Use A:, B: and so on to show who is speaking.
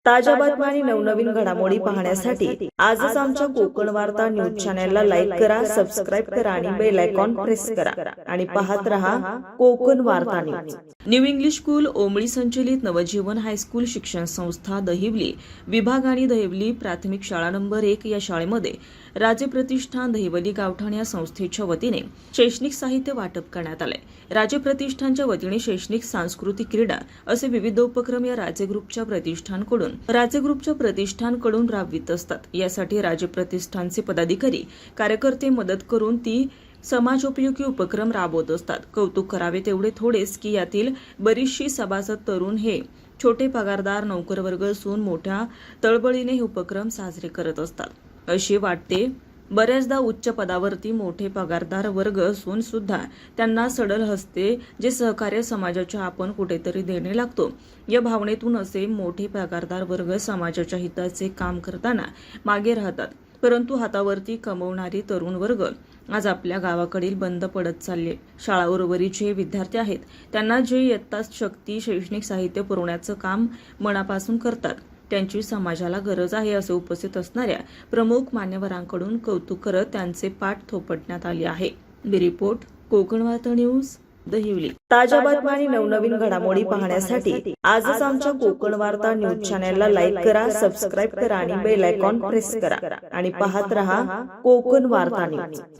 A: ताज्या बातम्या आणि नवनवीन घडामोडी पाहण्यासाठी आजच आमच्या कोकण वार्ता न्यूज चॅनलला लाईक करा, सबस्क्राईब करा आणि बेल आयकॉन प्रेस करा आणि पाहत रहा कोकण वार्ता न्यूज। न्यू इंग्लिश स्कूल ओंबळी संचलित नवजीवन हायस्कूल शिक्षण संस्था दहिवली विभाग आणि दहिवली प्राथमिक शाळा नंबर 1 या शाळेमध्ये राजे प्रतिष्ठान दहिवली गावठाण या संस्थेच्या वतीने शैक्षणिक साहित्य वाटप करण्यात आले। राजे प्रतिष्ठानच्या वतीने शैक्षणिक, सांस्कृतिक, क्रीडा असे विविध उपक्रम या राजे ग्रुपच्या प्रतिष्ठानकडून राबवित असतात। यासाठी राजे प्रतिष्ठानचे पदाधिकारी, कार्यकर्ते मदत करून ती समाजोपयोगी उपक्रम राबवत असतात। कौतुक करावे तेवढे थोडेच की यातील बरीचशी सभासद तरुण हे छोटे पगारदार नोकर वर्ग असून मोठ्या तळबळीने हे उपक्रम साजरे करत असतात असे वाटते। बऱ्याचदा उच्च पदावरती मोठे पगारदार वर्ग असून सुद्धा त्यांना सडल हसते जे सहकार्य समाजाच्या आपण कुठेतरी देणे लागतो या भावनेतून असे मोठे पगारदार वर्ग समाजाच्या हिताचे काम करताना मागे राहतात। परंतु हातावरती कमवणारी तरुण वर्ग आज आपल्या गावाकडील बंद पडत चालले शाळा उर्वरित विद्यार्थी आहेत त्यांना जे यथाशक्ती शैक्षणिक साहित्य पुरवण्याचं काम मनापासून करतात त्यांची समाजाला गरज आहे असे उपस्थित असणाऱ्या प्रमुख मान्यवरांकडून कौतुक करत त्यांचे पाठ थोपटण्यात आले आहे। रिपोर्ट कोकण वार्ता न्यूज दहिवली। ताज्या बातम्या आणि नवनवीन घडामोडी पाहण्यासाठी आजच आमच्या कोकण वार्ता न्यूज चॅनलला लाईक करा, सबस्क्राईब करा आणि बेल आयकॉन प्रेस करा आणि पाहत रहा कोकण वार्ता न्यूज।